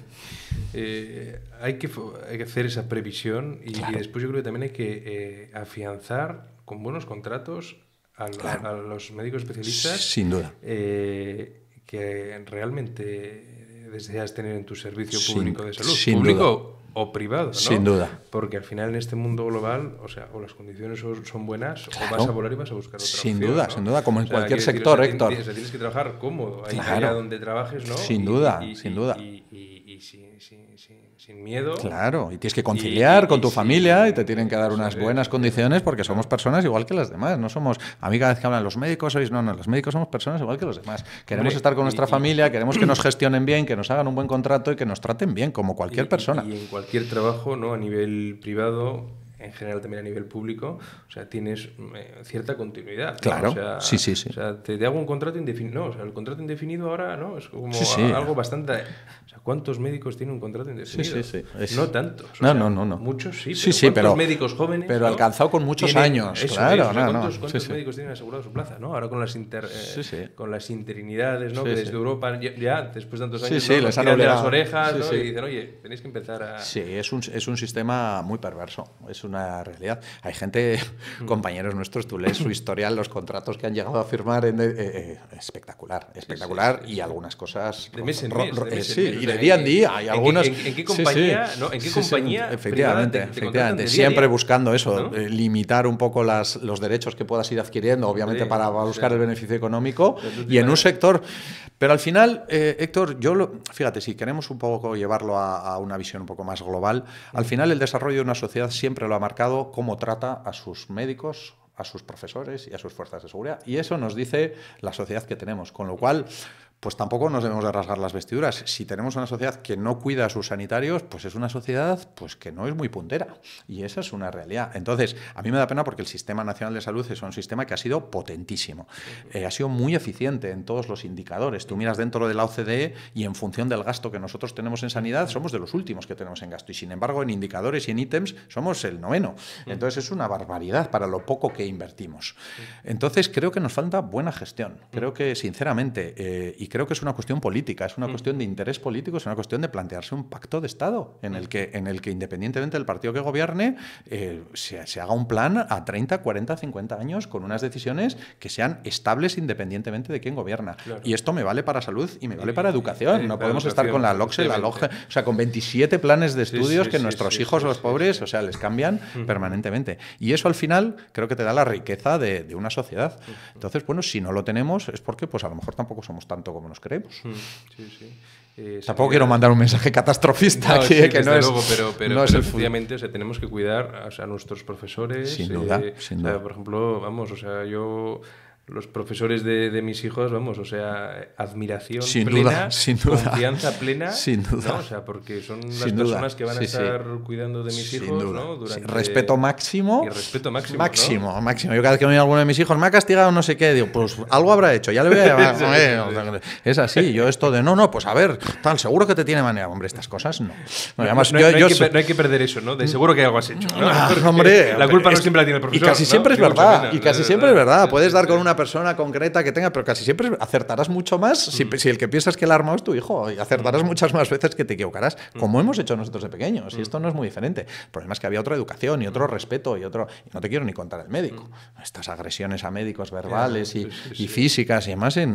Hay que hacer esa previsión y después yo creo que también hay que afianzar con buenos contratos a los médicos especialistas, sin duda, que realmente deseas tener en tu servicio público de salud, sin público duda. O privado, ¿no? Sin duda. Porque al final en este mundo global, o sea, o las condiciones son buenas, o vas a volar y vas a buscar otra sin opción, duda, ¿no? sin duda, como en cualquier decir, sector, Héctor. Tienes que trabajar cómodo, allá donde trabajes, ¿no? Sin duda, sin duda. Y sin miedo. Claro, y tienes que conciliar con tu familia y te tienen que dar unas buenas condiciones porque somos personas igual que las demás. No somos, a mí cada vez que hablan los médicos, los médicos somos personas igual que los demás. Queremos estar con nuestra familia, queremos que nos gestionen bien, que nos hagan un buen contrato y que nos traten bien, como cualquier persona. Y en cualquier trabajo, ¿no? A nivel privado, en general también a nivel público, o sea, tienes cierta continuidad, ¿no? Claro, o sea, sí. O sea, te hago un contrato indefinido. No, o sea, el contrato indefinido ahora, ¿no? Es como algo bastante... O sea, ¿cuántos médicos tienen un contrato indefinido? Sí. No tantos. No. Muchos sí, pero médicos jóvenes... Pero alcanzado con muchos años, claro. ¿Cuántos médicos tienen asegurado su plaza, no? Ahora con las interinidades, ¿no? Que desde Europa ya, después de tantos años, les han obligado de las orejas, ¿no? Y dicen, oye, tenéis que empezar a... Sí, es un sistema muy perverso, es una realidad. Hay gente, compañeros nuestros, tú lees su historial, los contratos que han llegado a firmar, espectacular, y algunas cosas... De mes en mes. Y de día en día. Hay algunas... ¿En qué compañía? ¿No? ¿En qué compañía? Efectivamente. Siempre buscando eso, ¿no? Limitar un poco los derechos que puedas ir adquiriendo, obviamente para buscar el beneficio económico y en un sector... Pero al final, Héctor, fíjate, si queremos un poco llevarlo a una visión un poco más global, al final el desarrollo de una sociedad siempre lo ha marcado cómo trata a sus médicos, a sus profesores y a sus fuerzas de seguridad. Y eso nos dice la sociedad que tenemos, con lo cual... pues tampoco nos debemos de rasgar las vestiduras. Si tenemos una sociedad que no cuida a sus sanitarios, pues es una sociedad pues que no es muy puntera. Y esa es una realidad. Entonces, a mí me da pena porque el Sistema Nacional de Salud es un sistema que ha sido potentísimo. Ha sido muy eficiente en todos los indicadores. Tú miras dentro de la OCDE y en función del gasto que nosotros tenemos en sanidad, somos de los últimos que tenemos en gasto. Y sin embargo, en indicadores y en ítems, somos el 9º. Entonces, es una barbaridad para lo poco que invertimos. Entonces, creo que nos falta buena gestión. Creo que, sinceramente, y creo que es una cuestión política, es una cuestión de interés político, es una cuestión de plantearse un pacto de Estado en el que independientemente del partido que gobierne, se haga un plan a 30, 40, 50 años con unas decisiones que sean estables independientemente de quién gobierna. Claro. Y esto me vale para salud y me vale para educación. No podemos estar con la LOCSE, la LOGE, o sea, con 27 planes de estudios que nuestros hijos, los pobres, o sea, les cambian permanentemente. Y eso al final creo que te da la riqueza de una sociedad. Entonces, bueno, si no lo tenemos es porque pues a lo mejor tampoco somos tanto como nos creemos. Tampoco quiero mandar un mensaje catastrofista aquí, que no es... Luego, pero efectivamente, o sea, tenemos que cuidar a nuestros profesores. Sin duda, sin duda. O sea, por ejemplo, vamos, o sea, yo... Los profesores de mis hijos, vamos, o sea, admiración plena, confianza plena, sin duda. ¿no? O sea, porque son las personas que van a estar cuidando de mis hijos, ¿no? Durante... Respeto máximo. Y respeto máximo. Máximo. Yo cada vez que me viene alguno de mis hijos, me ha castigado no sé qué, digo, pues algo habrá hecho, ya le voy a llamar. Es así, yo esto de, pues a ver, tal, seguro que te tiene manera. Hombre, estas cosas no. Además, no hay que perder eso, ¿no? De seguro que algo has hecho, ¿no? Hombre, la culpa no siempre la tiene el profesor. Y casi siempre es verdad, Puedes dar con una persona concreta que tenga, pero casi siempre acertarás mucho más si el que piensas que el arma es tu hijo, y acertarás muchas más veces que te equivocarás, como hemos hecho nosotros de pequeños, y esto no es muy diferente. El problema es que había otra educación y otro respeto y no te quiero ni contar el médico. Estas agresiones a médicos verbales y físicas y demás en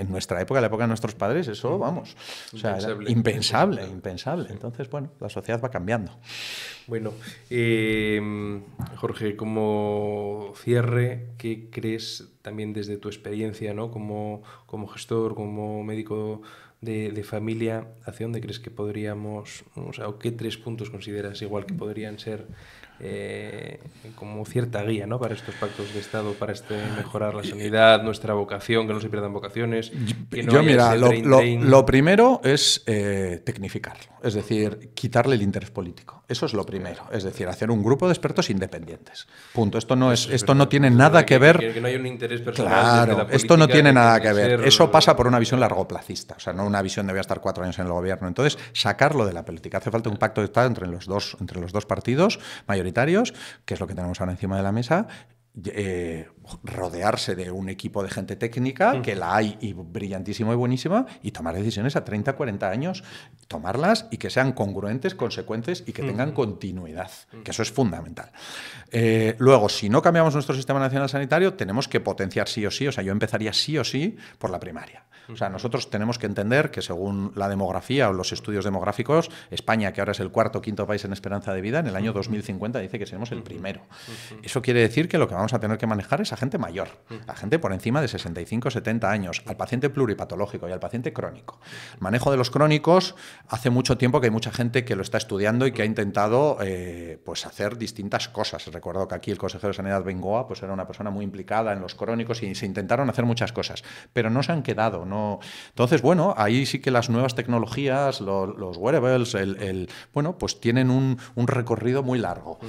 nuestra época, en la época de nuestros padres, eso, vamos, o sea, impensable. Entonces, bueno, la sociedad va cambiando. Bueno, Jorge, como cierre, ¿qué crees también desde tu experiencia, ¿no? como gestor, como médico de familia, hacia dónde crees que podríamos, o sea, o qué 3 puntos consideras igual que podrían ser como cierta guía, ¿no? Para estos pactos de Estado, para mejorar la sanidad, nuestra vocación, que no se pierdan vocaciones? Lo primero es tecnificarlo, es decir, quitarle el interés político. Eso es lo primero, es decir, hacer un grupo de expertos independientes. Punto. Esto no tiene nada que ver. Que no hay un interés personal. Claro, de la política, esto no tiene nada que ver. Eso pasa por una visión largoplacista, o sea, no una visión de voy a estar 4 años en el gobierno. Entonces, sacarlo de la política. Hace falta un pacto de Estado entre los dos partidos mayoritarios, que es lo que tenemos ahora encima de la mesa. Rodearse de un equipo de gente técnica, que la hay y brillantísima y buenísima, y tomar decisiones a 30, 40 años, tomarlas y que sean congruentes, consecuentes y que tengan continuidad, que eso es fundamental. Luego, si no cambiamos nuestro sistema nacional sanitario, tenemos que potenciar sí o sí, o sea, yo empezaría sí o sí por la primaria. O sea, nosotros tenemos que entender que según la demografía o los estudios demográficos, España, que ahora es el 4º o 5º país en esperanza de vida, en el año 2050 dice que seremos el primero. Eso quiere decir que lo que vamos a tener que manejar es a gente mayor, a gente por encima de 65, 70 años, al paciente pluripatológico y al paciente crónico. El manejo de los crónicos, hace mucho tiempo que hay mucha gente que lo está estudiando y que ha intentado pues hacer distintas cosas. Recuerdo que aquí el consejero de Sanidad Bengoa pues era una persona muy implicada en los crónicos y se intentaron hacer muchas cosas, pero no se han quedado, ¿no? Entonces, bueno, ahí sí que las nuevas tecnologías, los wearables, bueno, pues tienen un recorrido muy largo.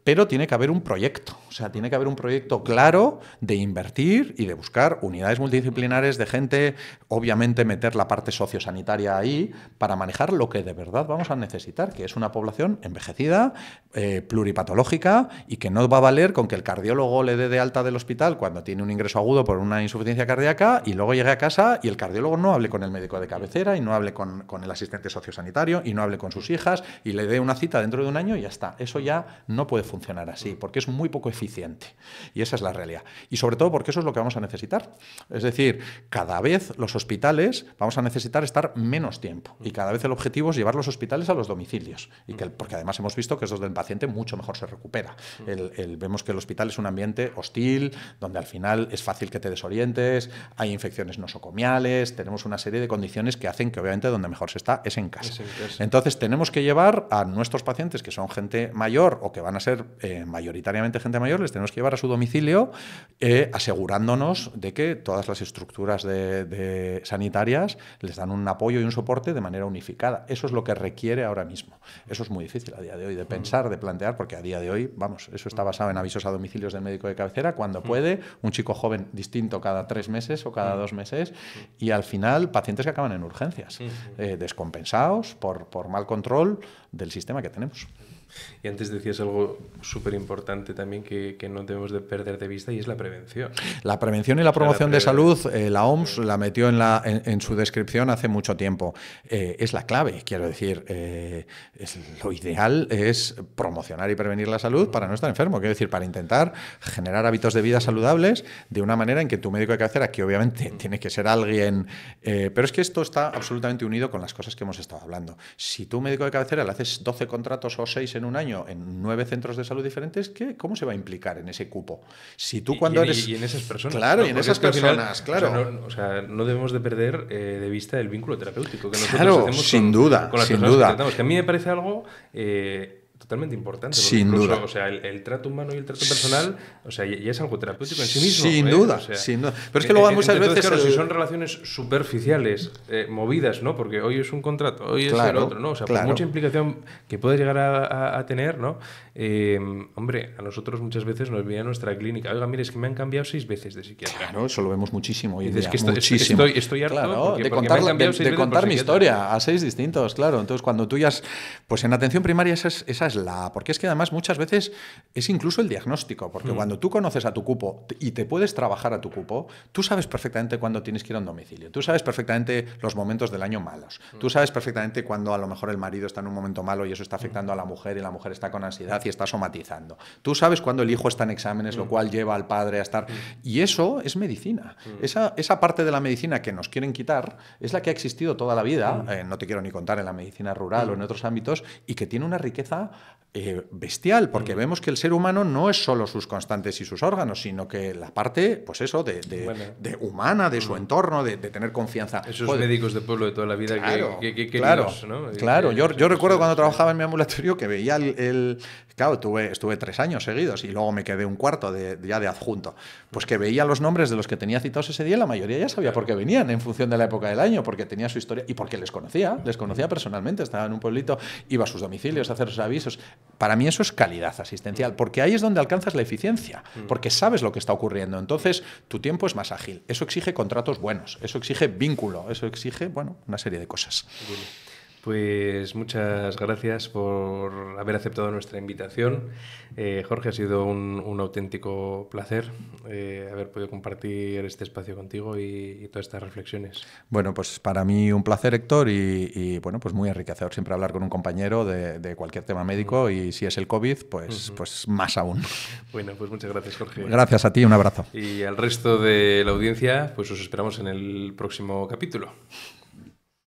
Pero tiene que haber un proyecto, o sea, tiene que haber un proyecto claro de invertir y de buscar unidades multidisciplinares de gente, obviamente meter la parte sociosanitaria ahí para manejar lo que de verdad vamos a necesitar, que es una población envejecida, pluripatológica, y que no va a valer con que el cardiólogo le dé de alta del hospital cuando tiene un ingreso agudo por una insuficiencia cardíaca y luego llegue a casa y el cardiólogo no hable con el médico de cabecera y no hable con el asistente sociosanitario y no hable con sus hijas y le dé una cita dentro de un año y ya está. Eso ya no puede funcionar así, porque es muy poco eficiente. Y esa es la realidad. Y sobre todo porque eso es lo que vamos a necesitar. Es decir, cada vez los hospitales vamos a necesitar estar menos tiempo. Y cada vez el objetivo es llevar los hospitales a los domicilios. Porque además hemos visto que eso del paciente mucho mejor se recupera. Vemos que el hospital es un ambiente hostil, donde al final es fácil que te desorientes, hay infecciones nosocomiales, tenemos una serie de condiciones que hacen que obviamente donde mejor se está es en casa. Entonces tenemos que llevar a nuestros pacientes, que son gente mayor o que van a ser mayoritariamente gente mayor, les tenemos que llevar a su domicilio asegurándonos de que todas las estructuras sanitarias les dan un apoyo y un soporte de manera unificada. Eso es lo que requiere ahora mismo. Eso es muy difícil a día de hoy de pensar, de plantear, porque a día de hoy, vamos, eso está basado en avisos a domicilios del médico de cabecera, cuando puede, un chico joven distinto cada 3 meses o cada 2 meses, y al final pacientes que acaban en urgencias, descompensados por mal control del sistema que tenemos. Y antes decías algo súper importante también que no debemos de perder de vista, y es la prevención. La prevención y la promoción de salud, la OMS la metió en su descripción hace mucho tiempo. Es la clave, quiero decir. Lo ideal es promocionar y prevenir la salud para no estar enfermo, quiero decir, para intentar generar hábitos de vida saludables de una manera en que tu médico de cabecera, que obviamente tiene que ser alguien... pero es que esto está absolutamente unido con las cosas que hemos estado hablando. Si tu médico de cabecera le haces 12 contratos o 6 en un año en 9 centros de salud diferentes, ¿cómo se va a implicar en ese cupo? Si tú cuando eres... Y en esas personas. Claro, ¿no? y en esas personas, claro. O sea, no debemos de perder de vista el vínculo terapéutico que nosotros claro, hacemos sin duda, con las sin personas duda. que tratamos. Que a mí me parece algo... totalmente importante. Sin duda. O sea, el trato humano y el trato personal, o sea, ya es algo terapéutico en sí mismo. Sin duda, o sea, sin duda. Pero es que luego muchas veces... Claro, si son relaciones superficiales, movidas, ¿no? Porque hoy es un contrato, hoy es el otro, ¿no? O sea, por mucha implicación que puede llegar a tener, ¿no? Hombre, a nosotros muchas veces nos viene a nuestra clínica. Oiga, mire, es que me han cambiado 6 veces de psiquiatra. Claro, eso lo vemos muchísimo. Y dices que estoy harto claro, porque de contar mi historia a 6 distintos, claro. Entonces, cuando tú ya... Pues en atención primaria esa es la... Porque es que además muchas veces es incluso el diagnóstico, porque cuando tú conoces a tu cupo y te puedes trabajar a tu cupo, tú sabes perfectamente cuándo tienes que ir a un domicilio, tú sabes perfectamente los momentos del año malos, tú sabes perfectamente cuándo a lo mejor el marido está en un momento malo y eso está afectando a la mujer y la mujer está con ansiedad y está somatizando. Tú sabes cuándo el hijo está en exámenes, lo cual lleva al padre a estar... Y eso es medicina. Esa parte de la medicina que nos quieren quitar es la que ha existido toda la vida, no te quiero ni contar en la medicina rural o en otros ámbitos, y que tiene una riqueza bestial, porque vemos que el ser humano no es solo sus constantes y sus órganos, sino que la parte, pues eso, de humana, de su entorno, de tener confianza. Esos médicos de pueblo de toda la vida, claro, que claro, líos, ¿no? Claro, yo recuerdo cuando trabajaba en mi ambulatorio que veía claro, estuve 3 años seguidos y luego me quedé un cuarto ya de adjunto. Pues que veía los nombres de los que tenía citados ese día, la mayoría ya sabía por qué venían en función de la época del año, porque tenía su historia y porque les conocía personalmente, estaba en un pueblito, iba a sus domicilios a hacer sus avisos. Para mí eso es calidad asistencial, porque ahí es donde alcanzas la eficiencia, porque sabes lo que está ocurriendo. Entonces, tu tiempo es más ágil. Eso exige contratos buenos, eso exige vínculo, eso exige, bueno, una serie de cosas. Bien. Pues muchas gracias por haber aceptado nuestra invitación. Jorge, ha sido un auténtico placer haber podido compartir este espacio contigo y todas estas reflexiones. Bueno, pues para mí un placer, Héctor, y bueno, pues muy enriquecedor siempre hablar con un compañero de cualquier tema médico y si es el COVID, pues más aún. Bueno, pues muchas gracias, Jorge. Gracias a ti, un abrazo. Y al resto de la audiencia, pues os esperamos en el próximo capítulo.